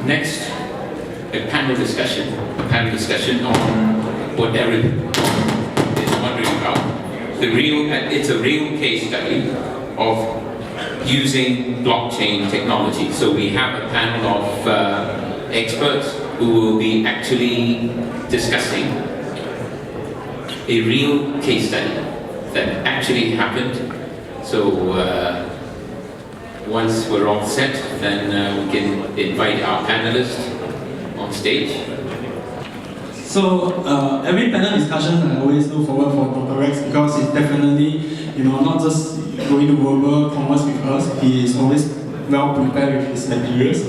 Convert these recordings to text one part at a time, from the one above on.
Next, a panel discussion. On what Eric is wondering about. It's a real case study of using blockchain technology. So we have a panel of experts who will be actually discussing a real case study that actually happened. So once we're all set, then we can invite our panelists on stage. So every panel discussion, I always look forward for Dr. Rex because it's definitely, not just going to verbal commerce with us. He is always well prepared with his materials.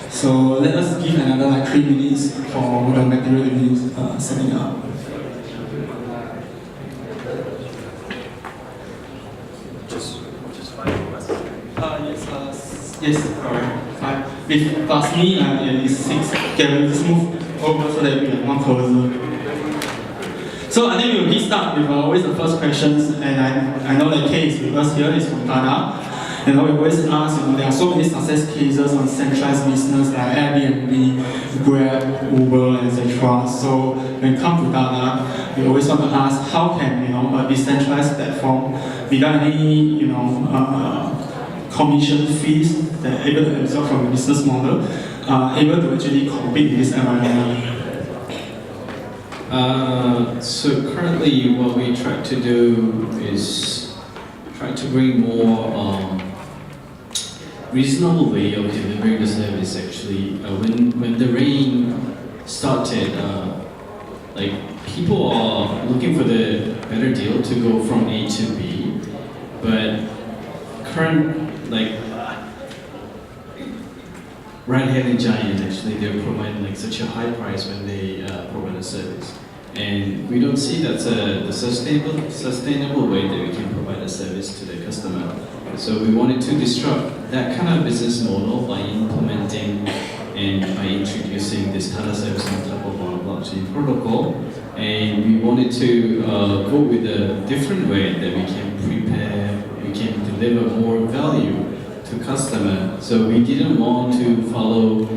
So let us give another 3 minutes for the material to be setting up. Yes, correct. 5. With plus me, it is 6. Okay, we'll just move over so that we have one closer. So I think we will start with always the first questions, and I know the case with us here is from Ghana. We always ask, there are so many success cases on centralized business like Airbnb, Grab, Uber, etc. So when it comes to Ghana, we always want to ask, how can a decentralized platform without any commission fees that are able to absorb from the business model, able to actually compete in this environment? So currently what we try to do is try to bring more reasonable way of delivering the service actually. When the rain started, people are looking for the better deal to go from A to B, but ride-hailing giant actually, they're providing such a high price when they provide a service. And we don't see that's the sustainable way that we can provide a service to the customer. So we wanted to disrupt that kind of business model by implementing and by introducing this Tata service on top of our blockchain protocol. And we wanted to go with a different way that we can deliver more value to customer. So we didn't want to follow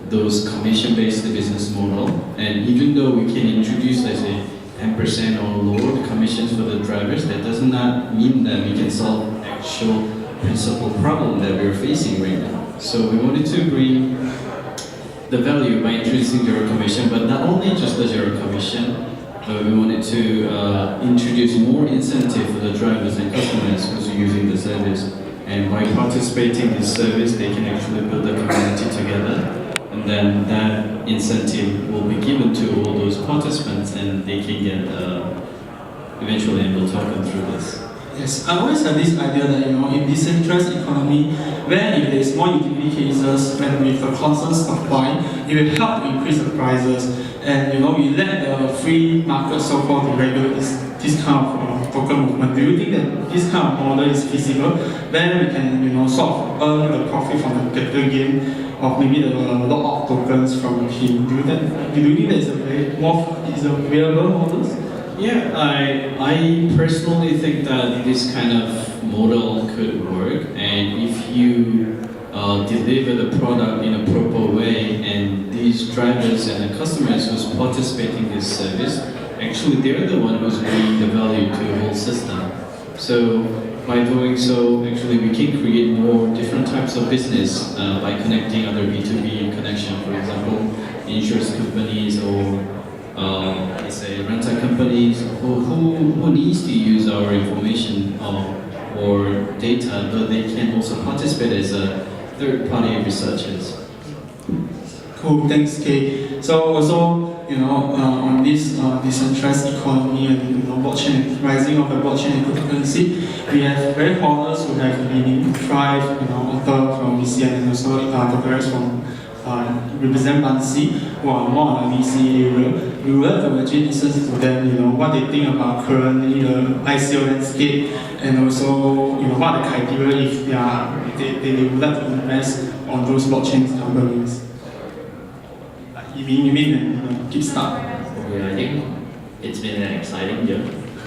those commission-based business model. And even though we can introduce, let's say, 10% or lower commissions for the drivers, that does not mean that we can solve actual principal problem that we're facing right now. So we wanted to bring the value by introducing zero commission, but not only just the zero commission, but we wanted to introduce more incentive for the drivers and customers who's using the service. And by participating in this service, they can actually build a community together. And then that incentive will be given to all those participants, and they can get eventually, and we'll talk them through this. Yes, I always have this idea that in decentralized economy, where if there is more utility cases and with a constant supply, it will help to increase the prices. And we let the free market so-called to regulate this kind of token movement. Do you think that this kind of model is feasible? Then we can sort of earn the profit from the capital gain of maybe the lot of tokens from him. Do you think that is a viable model? Yeah, I personally think that this kind of model could work, and if you deliver the product in a proper way, and these drivers and the customers who's participating in this service, actually they're the one who's bringing the value to the whole system. So by doing so, actually we can create more different types of business by connecting other B2B connection, for example, insurance companies or let's say rental companies who needs to use our information or data, but they can also participate as a third-party researchers. Cool, thanks, Kay. So also, on this decentralized economy and blockchain, rising of the blockchain and cryptocurrency, we have very honors who have been in Thrive, author from VC and also Dr. Rex from represent Bansi, who are more on the VC area. We would like to actually listen to them, what they think about currently the ICO landscape, and also, what are the criteria if they would like to invest on those blockchain companies. You mean kickstart? Okay, I think it's been an exciting year,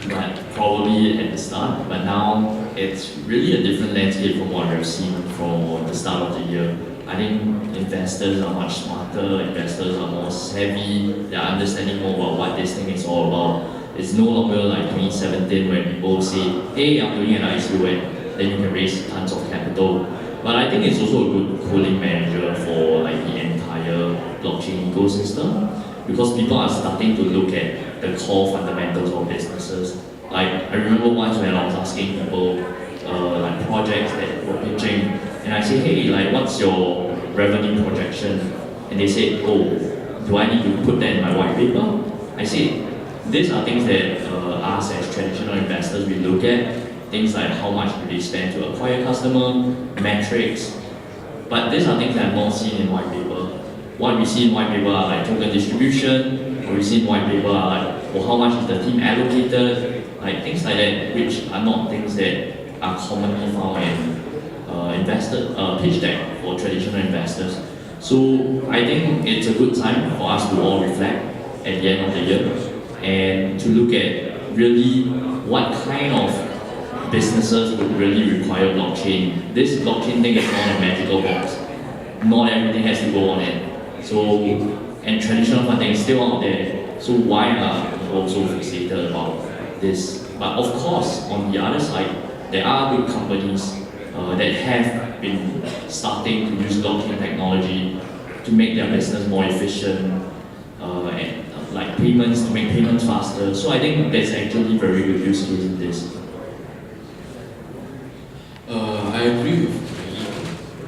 but probably at the start. But now it's really a different landscape from what we've seen from the start of the year. I think in investors are much smarter, investors are more savvy, they're understanding more about what this thing is all about. It's no longer like 2017 when people say, hey, I'm doing an ICO and then you can raise tons of capital. But I think it's also a good cooling manager for like the entire blockchain ecosystem, because people are starting to look at the core fundamentals of businesses. Like I remember once when I was asking people like projects that were pitching, and I say, hey, like what's your revenue projection? And they said, oh, do I need to put that in my white paper? I said, these are things that us as traditional investors we look at. Things like how much do they spend to acquire customer, metrics. But these are things that are not seen in white paper. What we see in white paper are like token distribution, what we see in white paper are like, well, how much is the team allocated, like things like that, which are not things that are commonly found in investor pitch deck for traditional investors. So I think it's a good time for us to all reflect at the end of the year and to look at really what kind of businesses would really require blockchain. This blockchain thing is not a magical box. Not everything has to go on it. So, and traditional funding is still out there. So why are people so fixated about this? But of course, on the other side, there are good companies that have been starting to use blockchain technology to make their business more efficient and like payments, to make payments faster. So I think that's actually very good use case in this. I agree with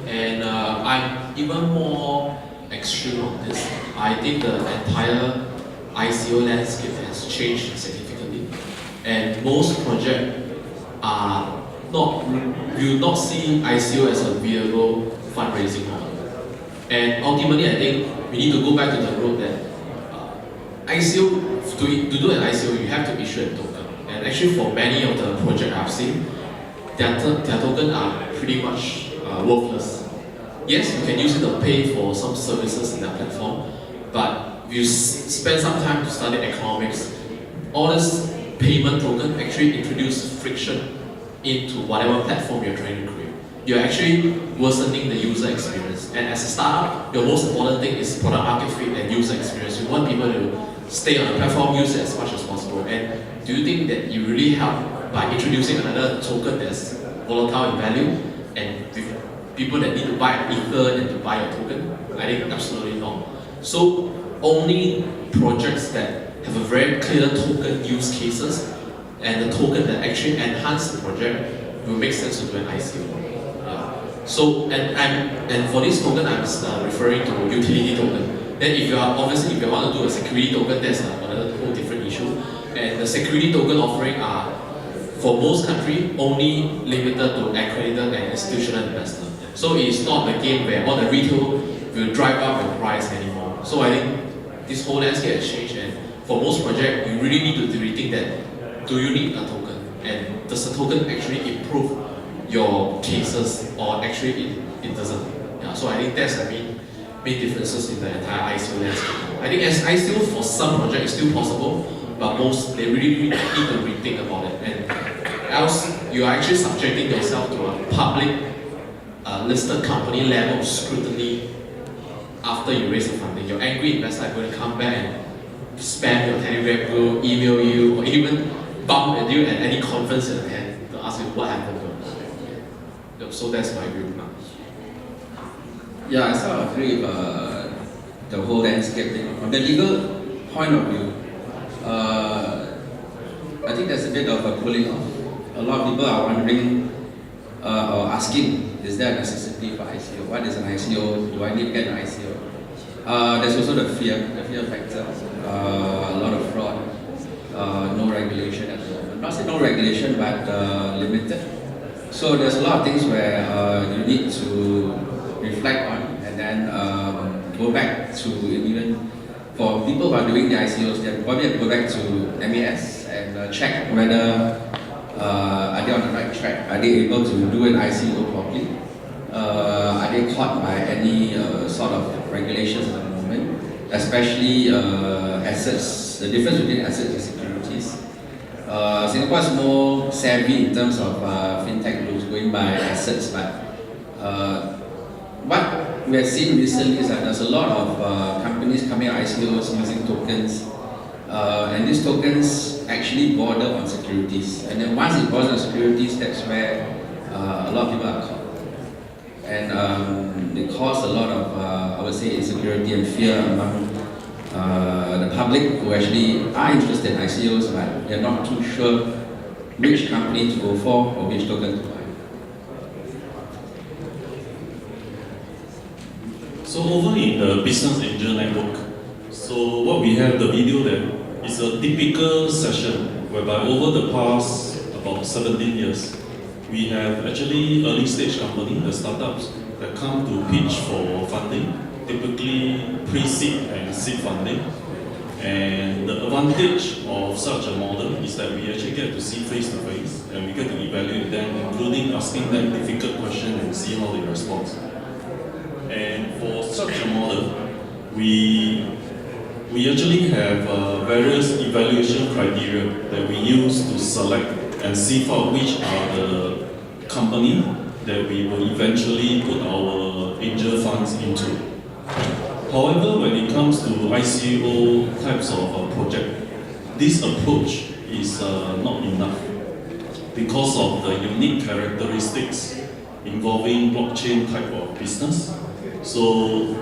you, and I'm even more extreme on this. I think the entire ICO landscape has changed significantly, and most projects are not will not see ICO as a viable fundraising model. And ultimately, I think we need to go back to the road that ICO to do an ICO, you have to issue a token. And actually, for many of the projects I've seen, their tokens are pretty much worthless. Yes, you can use it to pay for some services in their platform, but if you spend some time to study economics, all this payment token actually introduce friction into whatever platform you're trying to create. You're actually worsening the user experience. And as a startup, your most important thing is product market fit and user experience. You want people to stay on the platform, use it as much as possible. And do you think that you really help by introducing another token that's volatile in value and with people that need to buy an ether and to buy a token? I think absolutely not. So only projects that have a very clear token use cases and the token that actually enhance the project will make sense to do an ICO. So and for this token, I'm referring to utility token. Then if you are obviously if you want to do a security token, that's another whole different issue. And the security token offering are for most countries only limited to accredited and institutional investors. So it's not a game where all the retail will drive up the price anymore. So I think this whole landscape has changed, and for most projects, you really need to rethink that. Do you need a token? And does the token actually improve your cases, or actually it doesn't? Yeah, so I think that's the main differences in the entire ICO landscape. I think as ICO for some projects is still possible, but most they really need to rethink about it. And else you are actually subjecting yourself to a public listed company level of scrutiny after you raise the funding. Your angry investor are going to come back and spam your Telegram group, email you, or even bump at you at any conference you attend to ask you what happened. So that's my view now. Yeah, I sort of agree with the whole landscape thing. From the legal point of view, I think there's a bit of a cooling off. A lot of people are wondering or asking, is there a necessity for ICO? What is an ICO? Do I need to get an ICO? There's also the fear factor. A lot of fraud, no regulation at the moment. Not say no regulation, but limited. So there's a lot of things where you need to reflect on, and then go back to even for people who are doing the ICOs, they probably have to go back to MAS and check whether are they on the right track? Are they able to do an ICO properly? Are they caught by any sort of regulations at the moment? Especially assets, the difference between assets and securities. Singapore is more savvy in terms of fintech rules going by assets, but what we have seen recently is that there's a lot of companies coming out ICOs using tokens, and these tokens actually border on securities. And then once it borders on securities, that's where a lot of people are caught. And it caused a lot of, I would say, insecurity and fear among the public who actually are interested in ICOs, but they're not too sure which company to go for or which token to buy. So over in the Business Angel Network, so what we have the video there is a typical session whereby over the past about 17 years, we have actually early stage companies, the startups, that come to pitch for funding, typically pre-seed and seed funding. And the advantage of such a model is that we actually get to see face to face and we get to evaluate them, including asking them difficult questions and see how they respond. And for such a model, we actually have various evaluation criteria that we use to select and see out which are the company that we will eventually put our angel funds into. However, when it comes to ICO types of project, this approach is not enough because of the unique characteristics involving blockchain type of business. So,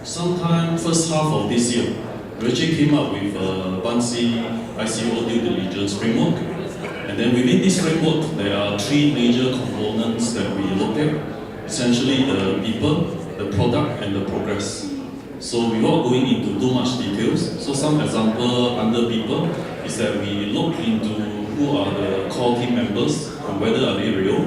sometime first half of this year, we actually came up with a Bansi ICO due diligence framework. And then within this framework, there are three major components that we look at. Essentially the people, the product, and the progress. So without going into too much details, so some example under people is that we look into who are the core team members and whether are they real.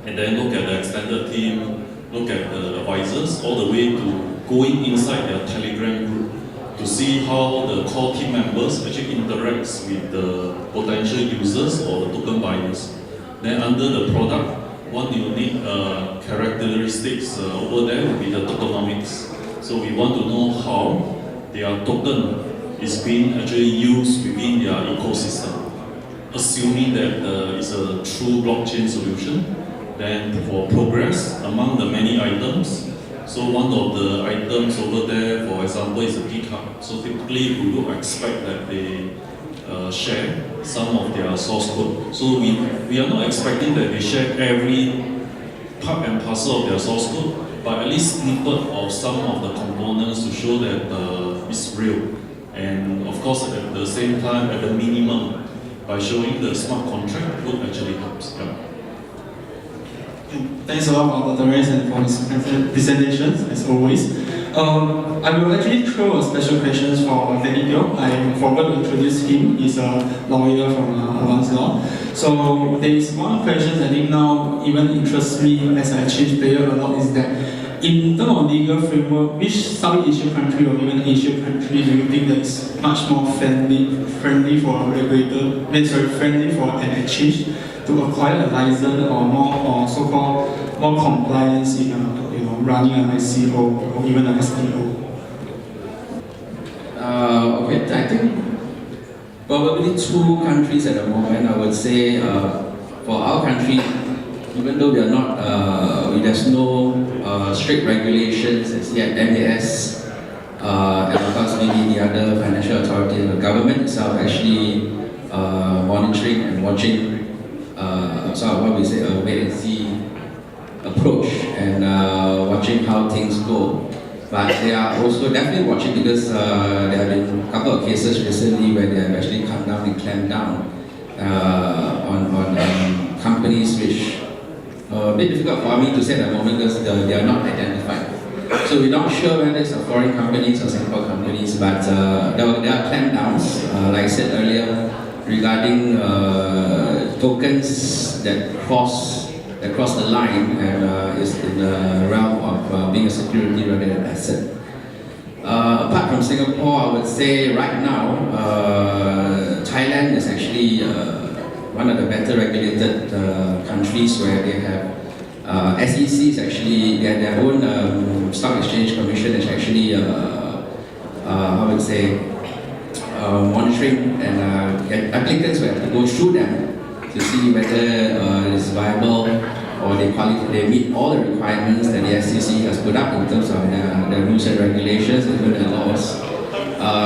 And then look at the extended team, look at the advisors, all the way to going inside their Telegram group to see how the core team members actually interacts with the potential users or the token buyers. Then under the product, one unique characteristics over there will be the tokenomics. So we want to know how their token is being actually used within their ecosystem, assuming that it's a true blockchain solution. Then for progress, among the many items, so one of the items over there, for example, is a GitHub. So typically we would expect that they share some of their source code. So we are not expecting that they share every part and parcel of their source code, but at least snippet of some of the components to show that it's real. And of course, at the same time, at the minimum, by showing the smart contract would actually help. Yeah. Thanks a lot for Dr. and for his presentations, as always. I will actually throw a special question for Daniel. I forgot to introduce him. He's a lawyer from Advanced Law. So there is one question I think now even interests me as I change player a lot is that in terms of legal framework, which South Asian country or even Asian country do you think that is much more friendly for a regulator, friendly for an exchange to acquire a license or more so-called more compliance in running an ICO or even an STO? Okay, I think probably two countries at the moment. I would say for our country, even though we are not, there's no strict regulations as yet, MAS, and of course maybe the other financial authority, the government itself actually monitoring and watching sort of what we say a wait and see approach and watching how things go. But they are also definitely watching because there have been a couple of cases recently where they have actually come down and clamped down on companies which a bit difficult for me to say at the moment because they are not identified. So we're not sure whether it's a foreign companies or Singapore companies, but there are clampdowns, like I said earlier, regarding tokens that cross the line and is in the realm of being a security rather than an asset. Apart from Singapore, I would say right now, Thailand is actually one of the better regulated countries where they have SEC is actually their own stock exchange commission is actually I would say monitoring and applicants will have to go through them to see whether it's viable or they meet all the requirements that the SEC has put up in terms of the rules and regulations and even the laws.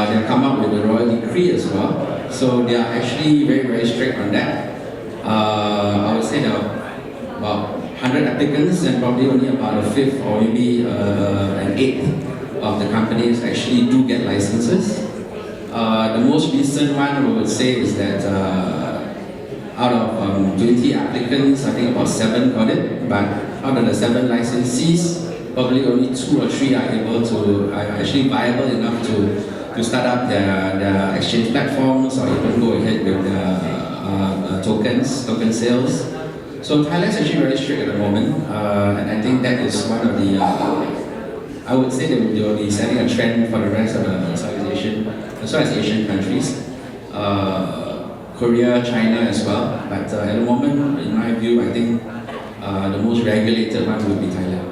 They'll come up with a royal decree as well. So they are actually very, very strict on that. I would say there are about 100 applicants and probably only about a fifth or maybe an eighth of the companies actually do get licenses. The most recent one I would say is that out of 20 applicants, I think about 7 got it, but out of the 7 licensees, probably only 2 or 3 are actually viable enough to start up their exchange platforms or even go ahead with the token sales. So Thailand's actually very strict at the moment, and I think that is one of the, I would say that they will be setting a trend for the rest of the Southeast Asian countries. Korea, China as well, but at the moment, in my view, I think the most regulated one would be Thailand.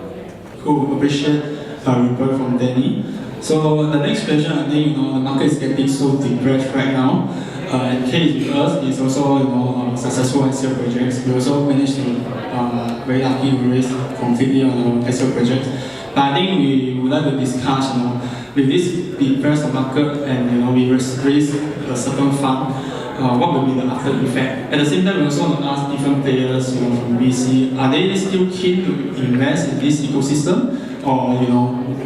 Cool, appreciate report from Danny. So the next question, I think the market is getting so depressed right now. And Kate with us is also successful ICO projects. We also managed to very lucky to raise completely on the ICO project. But I think we would like to discuss with this depressed market and we raise a certain fund. What will be the after effect? At the same time, we also want to ask different players, from VC, are they still keen to invest in this ecosystem, or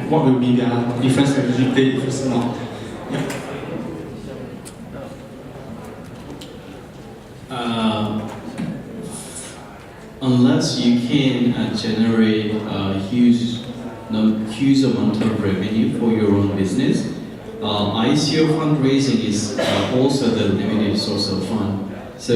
what will be their different strategic play if it's not? Yeah. Unless you can generate a huge amount of revenue for your own business, ICO fundraising is also the limited source of fund. So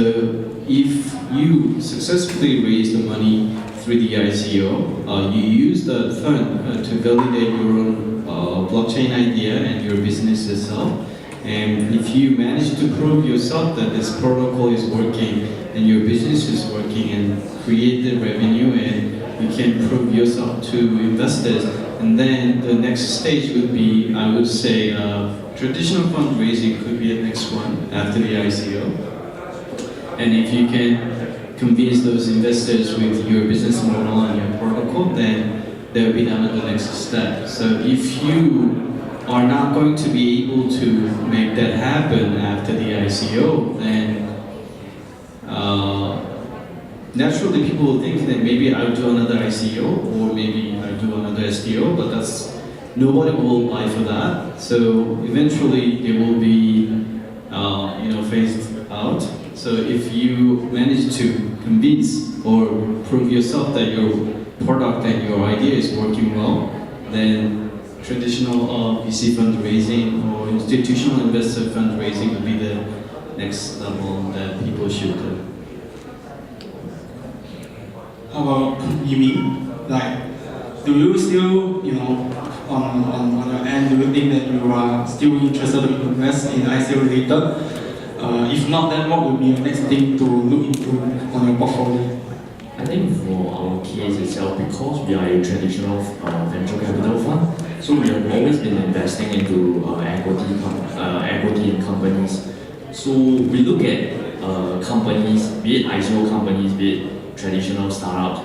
if you successfully raise the money through the ICO, you use the fund to validate your own blockchain idea and your business itself. And if you manage to prove yourself that this protocol is working and your business is working and create the revenue and you can prove yourself to investors, and then the next stage would be, I would say, traditional fundraising could be the next one after the ICO. And if you can convince those investors with your business model and your protocol, then they'll be done at the next step. So if you are not going to be able to make that happen after the ICO, then naturally people will think that maybe I'll do another ICO or maybe I'll do another STO, but nobody will buy for that. So eventually they will be phased out. So if you manage to convince or prove yourself that your product and your idea is working well, then traditional VC fundraising or institutional investor fundraising will be the next level that people should do. How about Yimi? Do you still, on your end, do you think that you are still interested to invest in ICO related? If not, then what would be the next thing to look into on your portfolio? I think for our case itself, because we are a traditional venture capital fund, so we have always been investing into equity in companies. So we look at companies, be it ICO companies, be it traditional startups,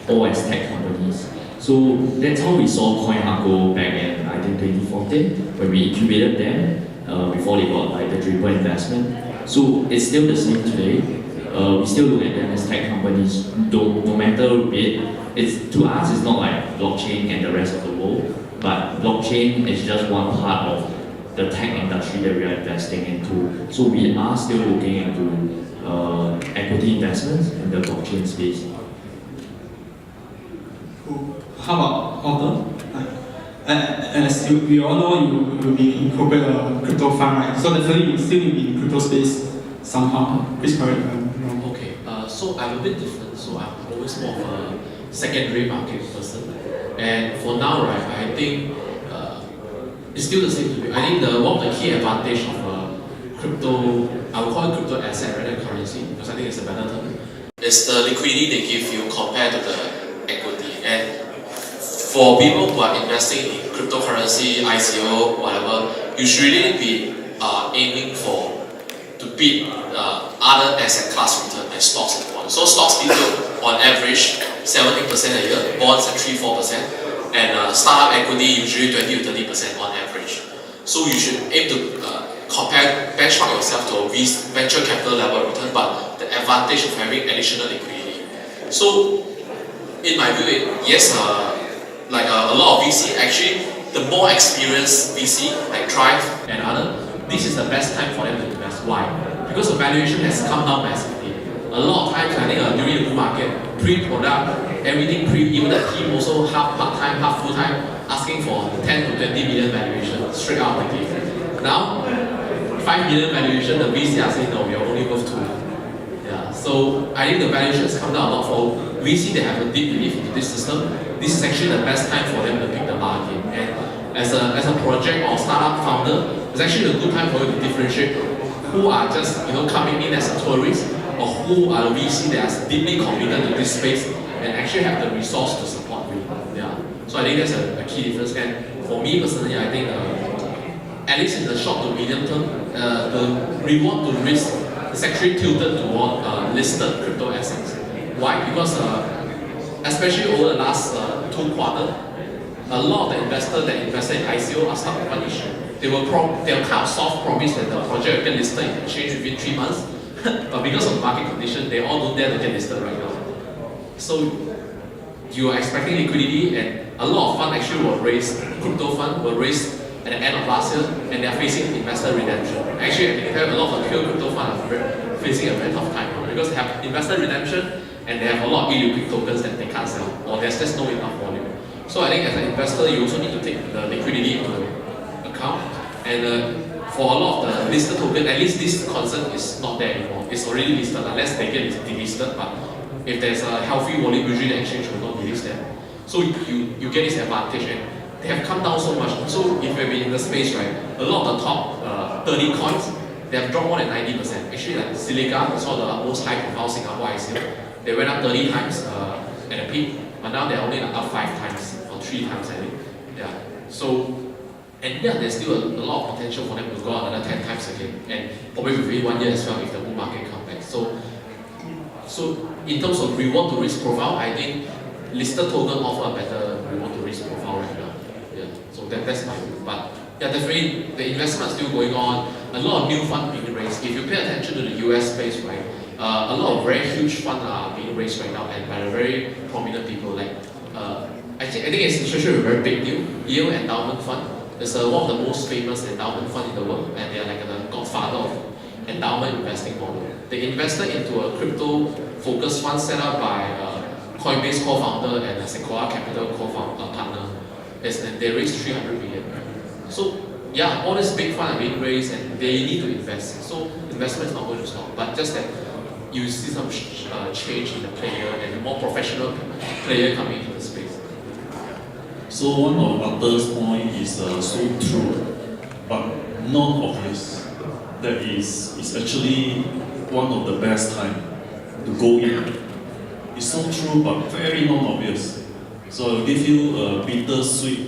or as tech companies. So that's how we saw CoinHub back in, I think, 2014, when we incubated them before they got the triple investment. So it's still the same today. We still look at them as tech companies, no matter to us it's not like blockchain and the rest of the world, but blockchain is just one part of the tech industry that we are investing into. So we are still looking into equity investments in the blockchain space. Cool. How about Arthur? As we all know, you will be incorporate a crypto fund, right? So definitely you still need to be in crypto space somehow. Please correct me. Okay, so I'm a bit different. So I'm always more of a secondary market person. And for now, right, I think it's still the same to me. I think one of the key advantage of crypto, I would call it crypto asset rather than currency, because I think it's a better term, is the liquidity they give you compared to the equity. And for people who are investing in cryptocurrency, ICO, whatever, you should really be aiming to beat other asset class return like stocks and bonds. So stocks give you on average 7-8% a year, bonds at 3-4%, and startup equity usually 20-30% on average. So you should aim to benchmark yourself to a venture capital level return, but the advantage of having additional liquidity. So in my view, yes, like a lot of VC, actually the more experienced VC like Thrive and other, this is the best time for them to invest. Why? Because the valuation has come down massively. A lot of times, I think during the bull market, pre-product, everything even the team also half part-time, half full-time, asking for 10 to 20 million valuation straight out of the gate. Now, 5 million valuation, the VC are saying no, we are only worth 2. Yeah, so I think the valuation has come down a lot for VC. They have a deep belief in this system. This is actually the best time for them to pick the market. And as a project or startup founder, it's actually a good time for you to differentiate who are just coming in as a tourist, or who are VC that are deeply committed to this space and actually have the resource to support you. Yeah. So I think that's a key difference. And for me personally, I think at least in the short to medium term, the reward to risk is actually tilted toward listed crypto assets. Why? Because especially over the last 2 quarters, a lot of the investors that invested in ICO are stuck with one issue. They'll kind of soft promise that the project will get listed in exchange within 3 months. But because of market conditions, they all don't dare to get listed right now. So you are expecting liquidity, and a lot of funds actually were raised, crypto fund were raised at the end of last year, and they are facing investor redemption. Actually, I think a lot of the pure crypto funds are facing a very tough time now because they have investor redemption and they have a lot of illiquid tokens that they can't sell, or there's just no enough volume. So I think as an investor, you also need to take the liquidity into account. And for a lot of the listed token, at least this concern is not there anymore. It's already listed unless they get delisted. But if there's a healthy volume, usually the exchange will not delist them. So you get this advantage, and they have come down so much. So if you've been in the space, right, a lot of the top 30 coins, they have dropped more than 90%. Actually, like Silica, it's one of the most high-profile Singapore ICO. They went up 30 times at a peak, but now they're only up 5 times or 3 times, I think. Yeah. So. And yeah, there's still a lot of potential for them to go out another 10 times again, and probably within 1 year as well if the bull market comes back. So in terms of reward to risk profile, I think listed token offer a better reward to risk profile right now. Yeah, so that's my view. But yeah, definitely the investment is still going on. A lot of new funds being raised. If you pay attention to the US space, right, a lot of very huge funds are being raised right now, and by very prominent people. Like I think it's especially a very big deal. Yale Endowment Fund. It's one of the most famous endowment fund in the world, and they are like the godfather of endowment investing model. They invested into a crypto-focused fund set up by Coinbase co-founder and a Sequoia Capital partner. And they raised 300 million. So yeah, all these big funds are being raised, and they need to invest. So investment is not going to stop, but just that you see some change in the player and a more professional player coming into the space. So one of Arthur's point is so true, but non-obvious. That is actually one of the best time to go in. It's so true, but very non-obvious. So I'll give you a bittersweet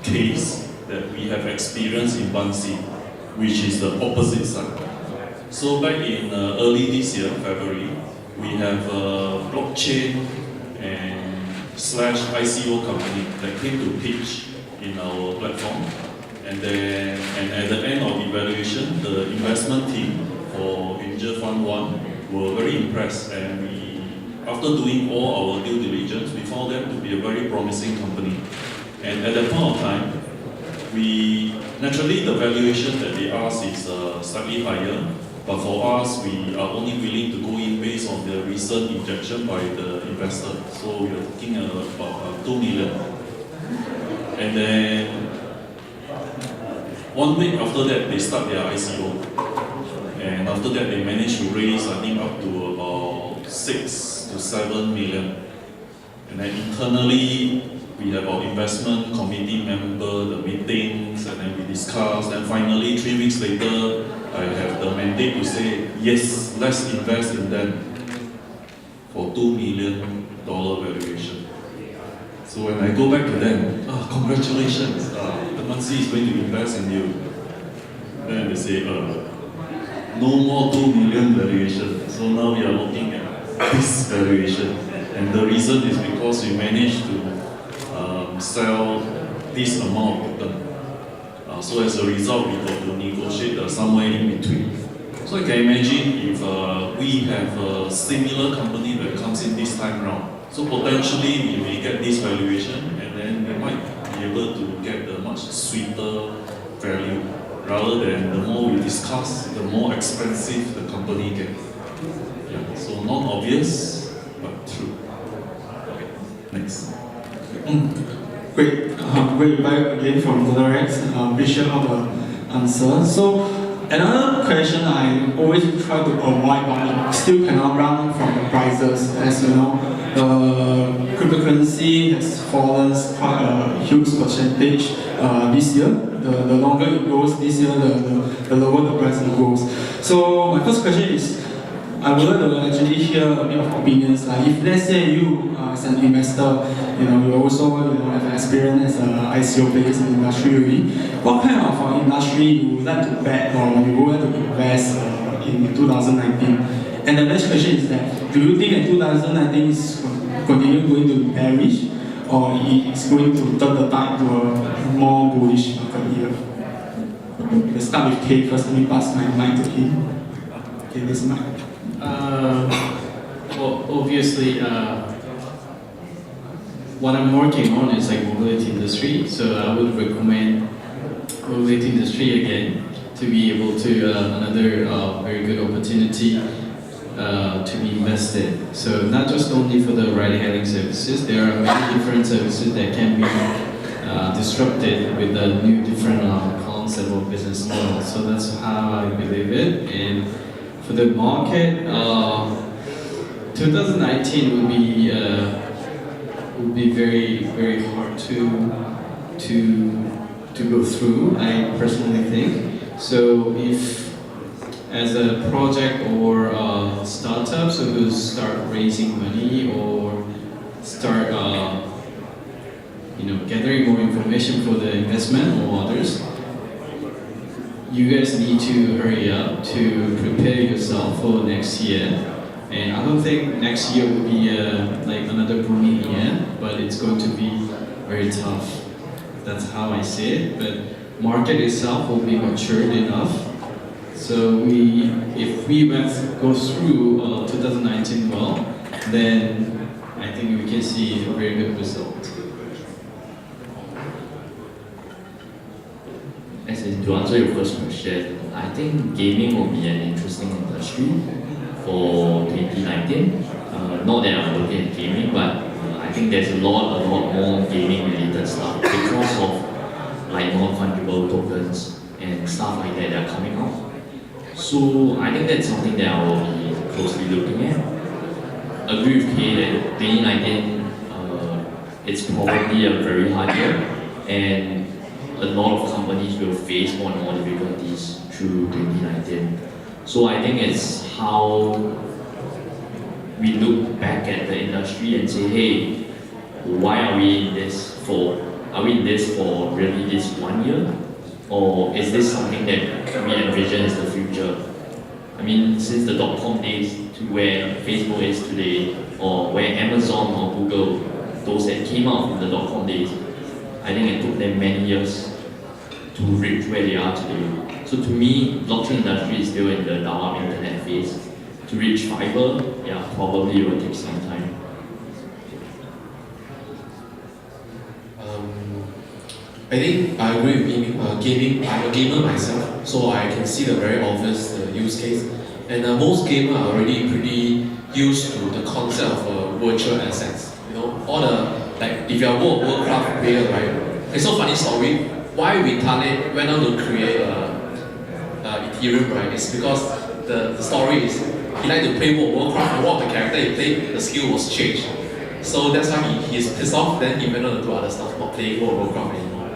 case that we have experienced in Bansi, which is the opposite side. So back in early this year, February, we have a blockchain and /ICO company that came to pitch in our platform, and at the end of evaluation, the investment team for Angel Fund 1 were very impressed, and after doing all our due diligence, we found them to be a very promising company. And at that point of time, naturally the valuation that they asked is slightly higher. But for us, we are only willing to go in based on the recent injection by the investor. So we are talking about 2 million. And then 1 week after that, they start their ICO. And after that, they managed to raise, I think, up to about 6 to 7 million. And then internally, we have our investment committee member, the meetings, and then we discuss. And finally, 3 weeks later, I have the mandate to say, yes, let's invest in them for $2 million valuation. So when I go back to them, congratulations, the Mansi is going to invest in you. Then they say, no more 2 million valuation. So now we are looking at this valuation. And the reason is because we managed to sell this amount of token. So as a result, we got to negotiate somewhere in between. So you can imagine if we have a similar company that comes in this time round. So potentially we may get this valuation, and then we might be able to get a much sweeter value, rather than the more we discuss, the more expensive the company gets. Yeah, so not obvious, but true. Okay, next. Great. Great back again from Dolorex. Appreciate all the answer. So another question I always try to avoid, but still cannot run from the prices. As you know, cryptocurrency has fallen quite a huge percentage this year. The longer it goes this year, the lower the price goes. So my first question is, I would like to actually hear a bit of opinions. Like if let's say you, as an investor, you also have experience as an ICO players in the industry already. What kind of industry you would like to bet or you would like to invest in 2019? And the next question is that, do you think that 2019 is continue going to be bearish, or it's going to turn the tide to a more bullish market year? Let's start with K first. Let me pass my mic to him. Okay, this mic. Well, obviously, what I'm working on is like mobility industry, so I would recommend mobility industry again to be able to another very good opportunity to be invested. So not just only for the ride-hailing services, there are many different services that can be disrupted with the new different concept of business model. So that's how I believe it. And for the market, 2019 would be very, very hard to go through, I personally think. So if as a project or a startup, so to start raising money or start gathering more information for the investment or others, you guys need to hurry up to prepare yourself for next year. And I don't think next year will be like another booming year, but it's going to be very tough. That's how I see it. But market itself will be matured enough. So if we go through 2019 well, then I think we can see a very good result. As in, to answer your first question, I think gaming will be an interesting industry for 2019. Not that I'm working in gaming, but I think there's a lot more gaming related stuff because of like non-fungible tokens and stuff like that are coming out. So I think that's something that I will be closely looking at. Agree with Kay that 2019 it's probably a very hard year, and a lot of companies will face more and more difficulties through 2019. So I think it's how we look back at the industry and say, hey, why are we in this for? Are we in this for really this 1 year? Or is this something that we envision as the future? I mean, since the .com days to where Facebook is today, or where Amazon or Google, those that came out from the .com days, I think it took them many years to reach where they are today. So to me, blockchain industry is still in the dial-up internet phase. To reach fiber, yeah, probably it will take some time. I think I agree with gaming. I'm a gamer myself, so I can see the very obvious use case. And most gamers are already pretty used to the concept of virtual assets. All the, like, if you're a World of Warcraft player, right? It's so funny story. Why Vitalik went on to create Ethereum, right? It's because the story is he liked to play World of Warcraft, and one of the character he played, the skill was changed. So that's why he's pissed off. Then he went on to do other stuff, not playing World of Warcraft anymore.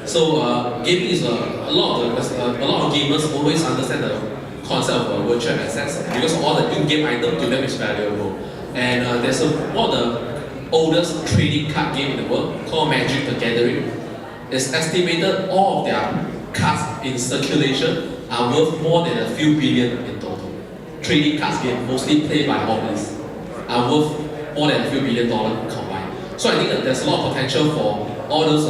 So gaming is a lot of gamers always understand the concept of virtual assets because all the in-game item to them is valuable. And there's one of the oldest trading card game in the world called Magic the Gathering. It's estimated all of their cards in circulation are worth more than a few billion in total. Trading cards game, mostly played by hobbyists, are worth more than a few $1 billion combined. So I think that there's a lot of potential for all those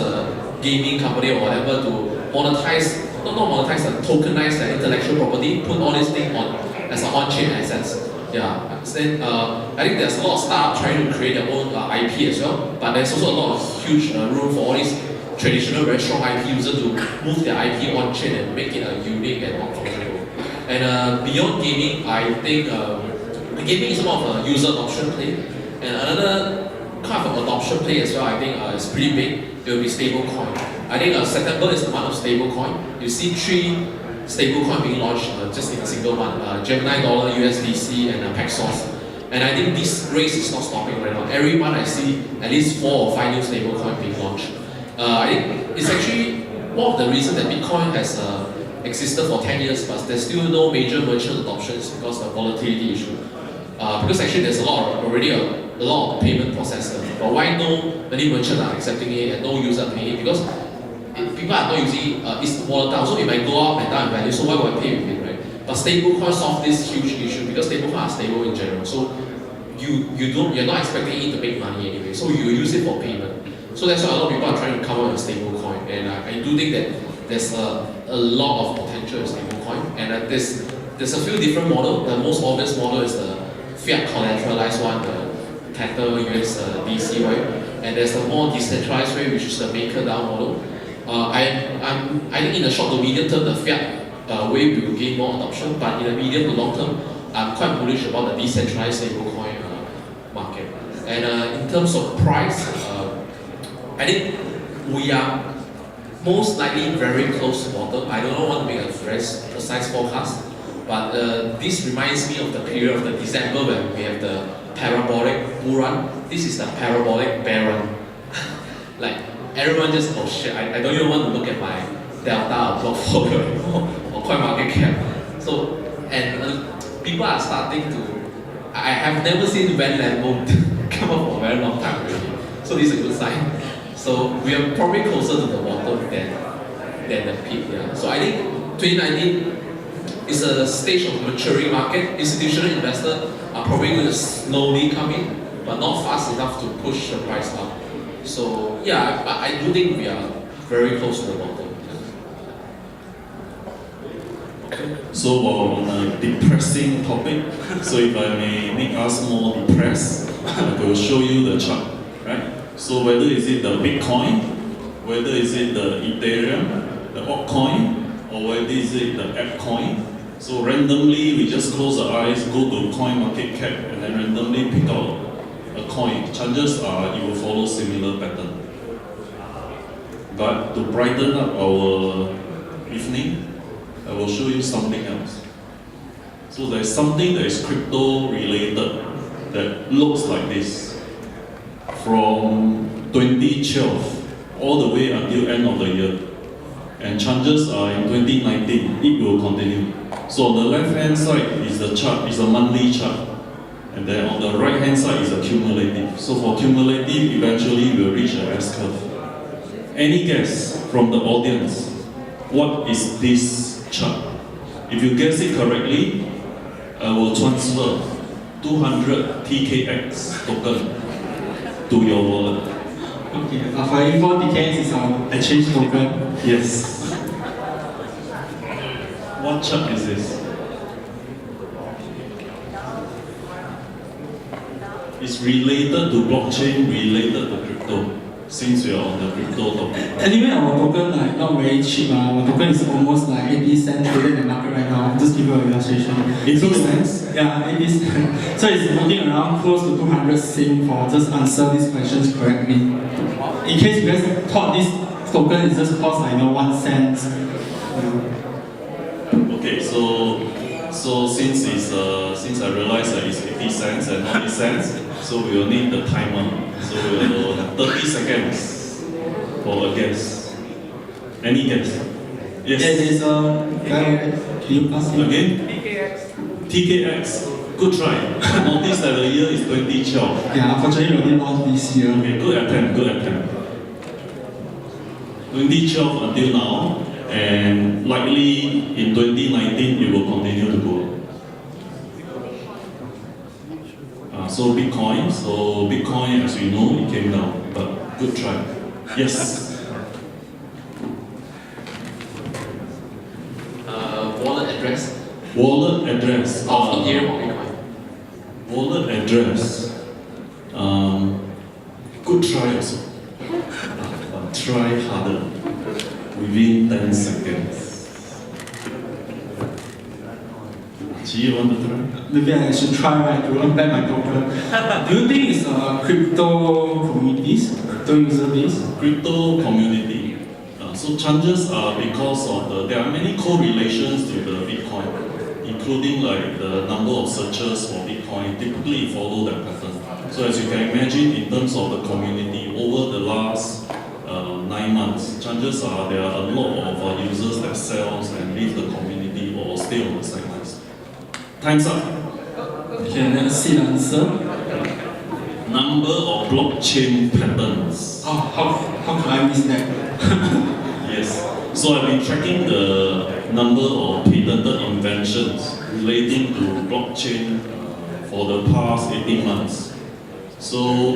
gaming company or whatever to monetize, not monetize, tokenize their intellectual property, put all these things on as an on-chain assets. Yeah, then I think there's a lot of startups trying to create their own IP as well, but there's also a lot of huge room for all these traditional, very strong IP users to move their IP on-chain and make it unique and not fungible. And beyond gaming, I think gaming is more of a user adoption play, and another kind of adoption play as well. I think is pretty big. It will be stablecoin. I think September is the month of stablecoin. You see 3 stablecoin being launched just in a single month: Gemini Dollar, USDC, and Paxos. And I think this race is not stopping right now. Every month I see at least 4 or 5 new stablecoin being launched. I think it's actually one of the reasons that Bitcoin has existed for 10 years, but there's still no major merchant adoptions because of the volatility issue. Because actually there's already a lot of payment processors. But why no many merchants are accepting it and no users are paying it? Because people are not using it's volatile, so it might go up and down in value, so why would I pay with it, right? But stablecoin solve this huge issue because stablecoin are stable in general. So you're not expecting it to make money anyway, so you use it for payment. So that's why a lot of people are trying to come up with stablecoin, and I do think that there's a lot of potential in stablecoin, and there's a few different models. The most obvious model is the fiat collateralized one, the Tether USDC, right? And there's the more decentralized way, which is the MakerDAO model. I think in the short to medium term, the fiat way will gain more adoption, but in the medium to long term, I'm quite bullish about the decentralized stablecoin market. And in terms of price, I think we are most likely very close to bottom. I don't want to make a very precise forecast, but this reminds me of the period of the December when we have the parabolic bull run. This is the parabolic bear run. Like everyone just, oh shit, I don't even want to look at my delta or portfolio or coin market cap. So, and people are starting to, I have never seen Van level come up for a very long time already. So this is a good sign. So we are probably closer to the bottom than the peak. Yeah. So I think 2019 is a stage of maturing market. Institutional investors are probably going to slowly come in, but not fast enough to push the price up. So yeah, I do think we are very close to the bottom. So on a depressing topic, so if I may make us more depressed, I will show you the chart, right? So whether is it the Bitcoin, whether is it the Ethereum, the altcoin, or whether is it the app coin. So randomly we just close our eyes, go to coin market cap, and then randomly pick out a coin. Chances are it will follow similar pattern. But to brighten up our evening, I will show you something else. So there's something that is crypto related that looks like this. From 2012 all the way until end of the year. And chances are in 2019 it will continue. So on the left hand side is the chart, is a monthly chart. And then on the right hand side is a cumulative. So for cumulative, eventually we'll reach an S curve. Any guess from the audience, what is this chart? If you guess it correctly, I will transfer 200 TKX token to your wallet. Okay, for info, TKX is our exchange token. Yes. What chart is this? It's related to blockchain, related to crypto, since we are on the crypto topic. Anyway, our token like not very cheap. Our token is almost like 80 cents traded in the market right now. Just give you an illustration. 80 cents? Yeah, 80 cents. So it's looking around close to 200 Sing for just answer these questions correctly. In case you guys thought this token is just cost like 1 cent. Okay, so since I realized that it's 80 cents and not 8 cents, so we will need the timer. So we will have 30 seconds for a guess. Any guess? Yes. Yeah, there's a guy. Can you pass him? Again? TKX. Good try. Notice that the year is 2012. Yeah, unfortunately we only launched this year. Okay, good attempt, good attempt. 2012 until now, and likely in 2019 it will continue to go up. So Bitcoin, as we know, it came down, but good try. Yes. Wallet address Wallet address. of Ethereum or Bitcoin. Wallet address. Good try also. But try harder. Within 10 seconds. Do you want to try? Maybe I should try right, to earn back my token. Do you think it's crypto communities, crypto user base? Crypto community. So chances are because of there are many correlations to the Bitcoin, including like the number of searches for Bitcoin typically follow that pattern. So as you can imagine, in terms of the community, over the last 9 months, chances are there are a lot of users that sells and leave the community or stay on the sidelines. Time's up. Okay, let's see the answer. Number of blockchain patterns. Oh, how can I miss that? Yes. So I've been tracking the number of patented inventions relating to blockchain for the past 18 months. So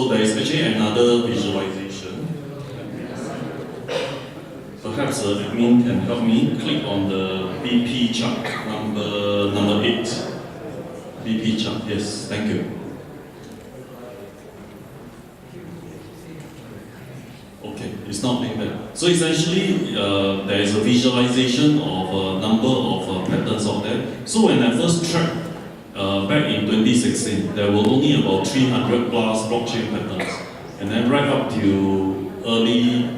there is actually another visualization. Perhaps the admin can help me click on the BP chart, number 8. BP chart, yes, thank you. Okay, it's not being there. So essentially, there is a visualization of a number of patterns out there. So when I first tracked back in 2016, there were only about 300 plus blockchain patterns. And then right up to early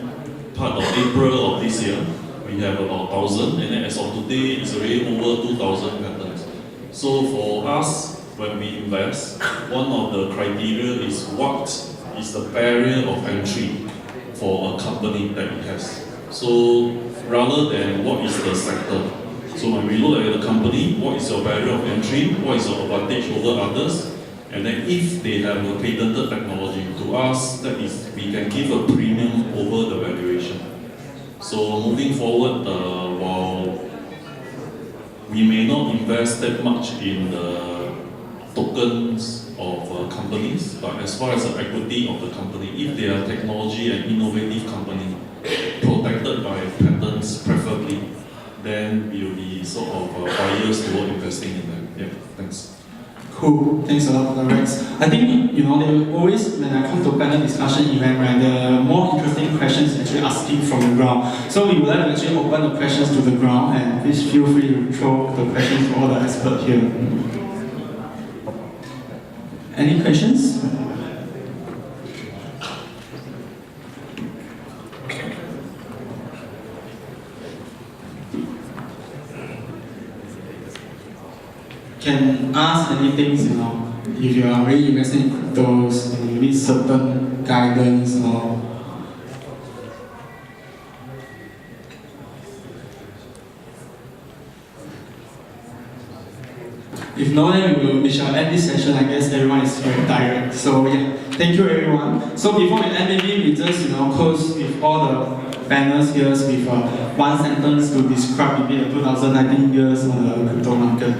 part of April of this year, we have about 1,000. And then as of today, it's already over 2,000 patterns. So for us, when we invest, one of the criteria is what is the barrier of entry for a company that it has. So rather than what is the sector. So when we look at the company, what is your barrier of entry, what is your advantage over others, and then if they have a patented technology, to us, that is, we can give a premium over the valuation. So moving forward, while we may not invest that much in the tokens of companies, but as far as the equity of the company, if they are technology and innovative company, protected by patents preferably, then we will be sort of buyers toward investing in them. Yeah, thanks. Cool, thanks a lot for the Rex. I think, they will always, when I come to panel discussion event, right, the more interesting questions actually asking from the ground. So we would like to actually open the questions to the ground, and please feel free to throw the questions to all the experts here. Any questions? Can ask anything, if you are already investing in cryptos, and you need certain guidance or if not, then we shall end this session. I guess everyone is very tired. So yeah, thank you everyone. So before we end, maybe we just close with all the panels here with one sentence to describe maybe the 2019 years on the crypto market.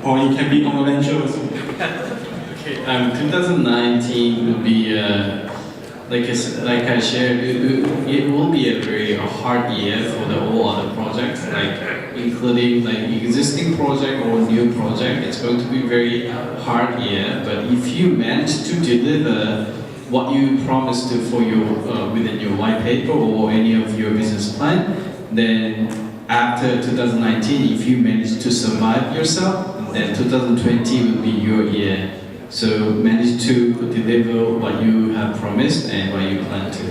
Or it can be on the venture also. Okay, 2019 will be, like I shared, it will be a very hard year for the all other projects, including existing project or new project. It's going to be very hard year, but if you manage to deliver what you promised to for your within your white paper or any of your business plan, then after 2019, if you manage to survive yourself, then 2020 will be your year. So manage to deliver what you have promised and what you plan to.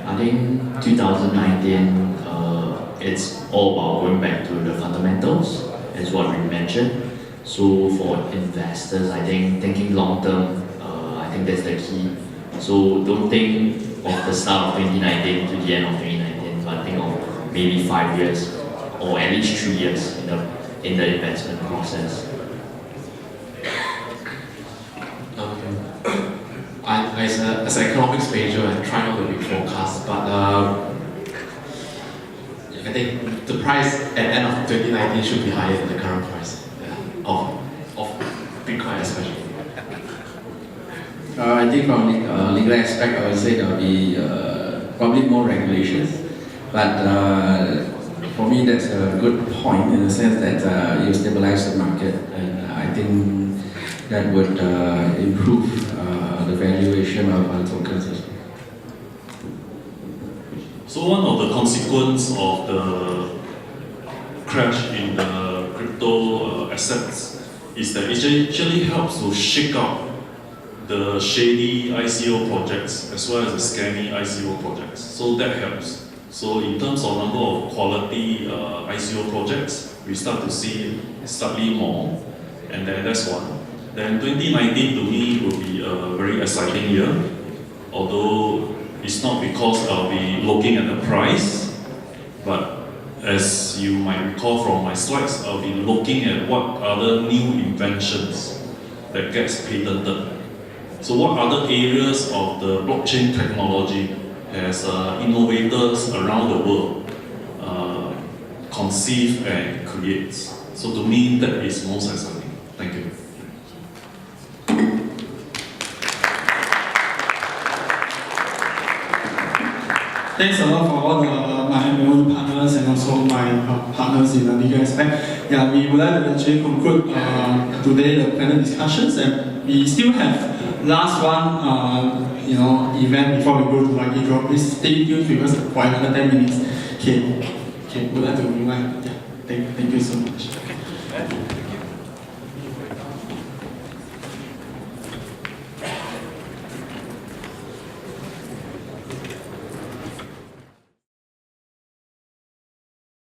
I think 2019, it's all about going back to the fundamentals, as what we mentioned. So for investors, I think thinking long term, I think that's the key. So don't think of the start of 2019 to the end of 2019, but think of maybe 5 years or at least 3 years in the investment process. As an economics major, I try not to be forecast, but I I think the price at the end of 2019 should be higher than the current price of Bitcoin especially. I think from legal aspect, I would say there will be probably more regulations. But for me, that's a good point in the sense that you stabilize the market, and I think that would improve the valuation of tokens. So one of the consequences of the crash in the crypto assets is that it actually helps to shake out the shady ICO projects as well as the scammy ICO projects. So that helps. So in terms of number of quality ICO projects, we start to see slightly more, and then that's one. Then 2019 to me will be a very exciting year, although it's not because I'll be looking at the price, but as you might recall from my slides, I'll be looking at what other new inventions that gets patented. So what other areas of the blockchain technology has innovators around the world conceive and create. So to me, that is most exciting. Thank you. Thanks a lot for all my MOE partners and also my partners in the legal aspect. Yeah, we would like to actually conclude today the panel discussions, and we still have last one event before we go to lucky draw. Please stay tuned with us for another 10 minutes. Okay, would like to rewind. Yeah, thank you so much.